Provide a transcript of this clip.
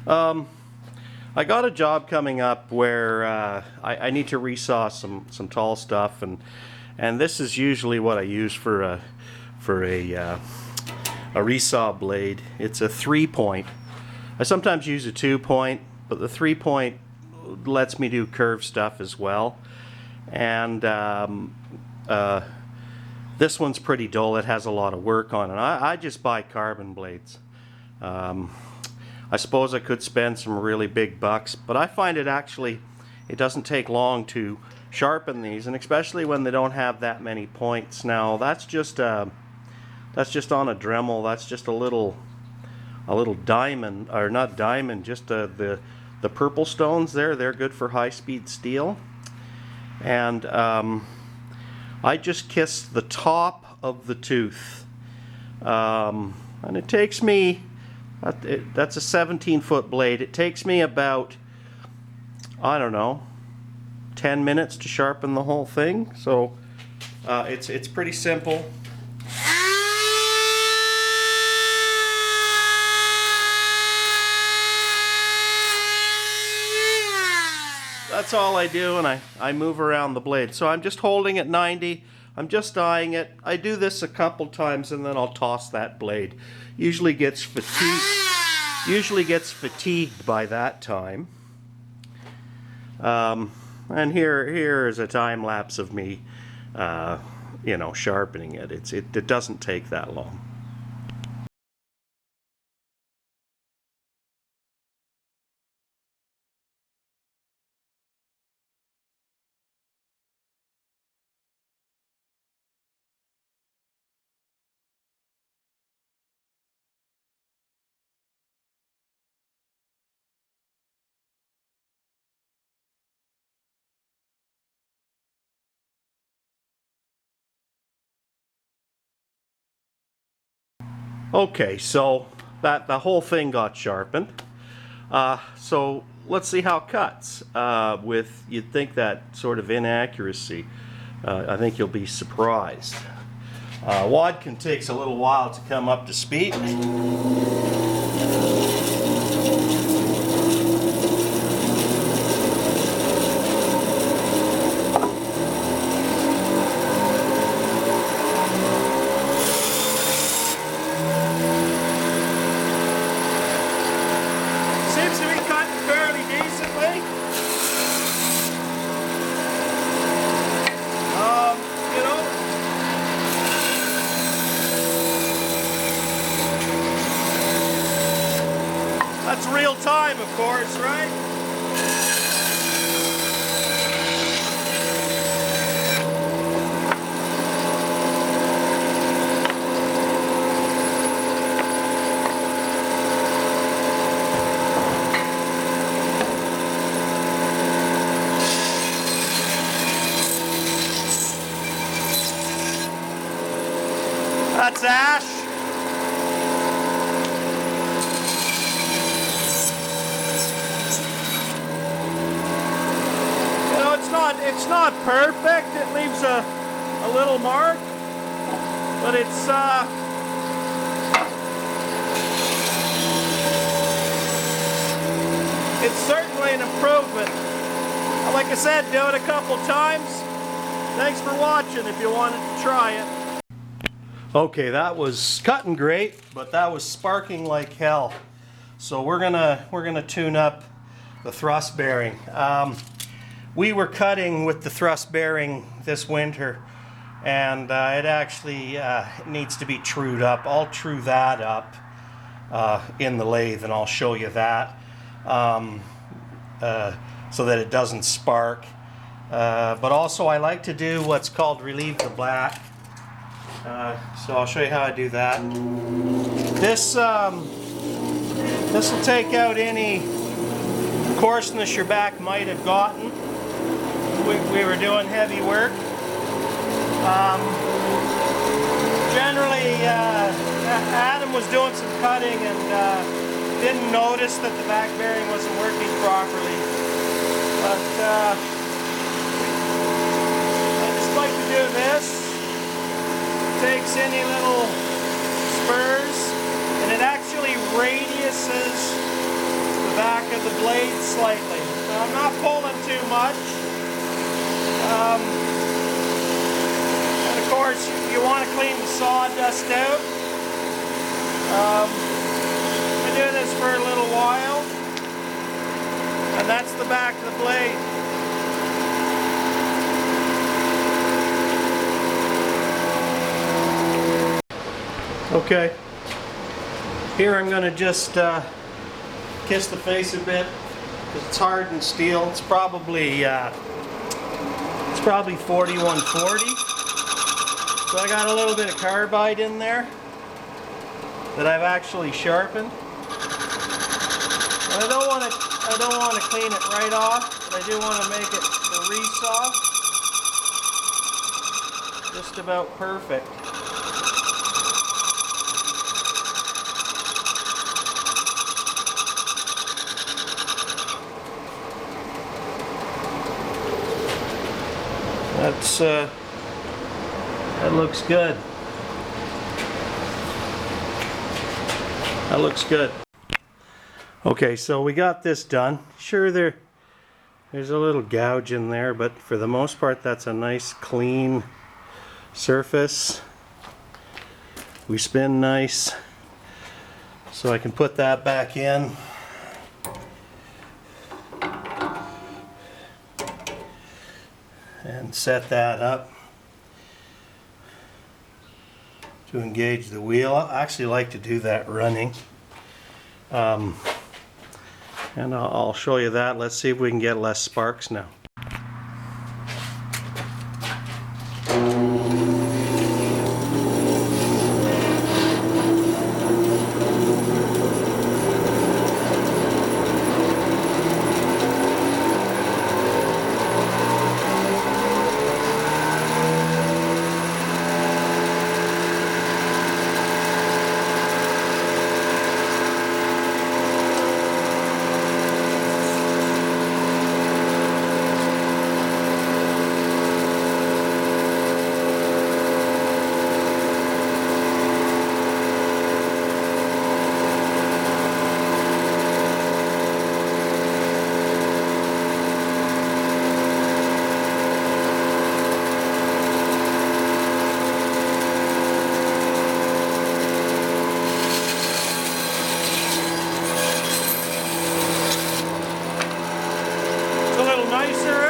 I got a job coming up where I need to resaw some tall stuff, and this is usually what I use for a resaw blade. It's a 3-point. I sometimes use a 2-point, but the 3-point lets me do curved stuff as well. And this one's pretty dull. It has a lot of work on it. I just buy carbon blades. I suppose I could spend some really big bucks, but I find it doesn't take long to sharpen these, and especially when they don't have that many points. Now that's just on a Dremel. That's just a little diamond, or not diamond, just the purple stones there. They're good for high-speed steel. And I just kissed the top of the tooth, and it takes me, that's a 17-foot blade. It takes me about, I don't know, 10 minutes to sharpen the whole thing. So it's pretty simple. That's all I do, and I move around the blade. So I'm just holding at 90. I'm just eyeing it. I do this a couple times, and then I'll toss that blade. Usually gets fatigued by that time. And here is a time lapse of me, sharpening it. It doesn't take that long. Okay, so the whole thing got sharpened. So let's see how it cuts. You'd think that sort of inaccuracy. I think you'll be surprised. Wadkin takes a little while to come up to speed. Seems to be cutting fairly decently. That's real time, of course, right? That's ash. It's not perfect. It leaves a little mark, but it's certainly an improvement. Like I said, do it a couple times. Thanks for watching if you wanted to try it. Okay, that was cutting great, but that was sparking like hell. So we're gonna tune up the thrust bearing. We were cutting with the thrust bearing this winter, and it actually needs to be trued up. I'll true that up in the lathe, and I'll show you that so that it doesn't spark. But also I like to do what's called relieve the black. So I'll show you how I do that. This will take out any coarseness your back might have gotten. We were doing heavy work. Generally, Adam was doing some cutting and didn't notice that the back bearing wasn't working properly. But I just like to do this. Takes any little spurs, and it actually radiuses the of the blade slightly. Now, I'm not pulling too much. And of course, you want to clean the sawdust out. I do this for a little while, and that's the back of the blade. Okay, here I'm going to just kiss the face a bit because it's hardened steel. It's probably 4140. So I got a little bit of carbide in there that I've actually sharpened. And I don't want to clean it right off, but I do want to make it the resaw just about perfect. That looks good. That looks good. Okay, so we got this done. Sure, there's a little gouge in there, but for the most part that's a nice clean surface. We spin nice, so I can put that back in. And set that up to engage the wheel. I actually like to do that running. And I'll show you that. Let's see if we can get less sparks now. Nicer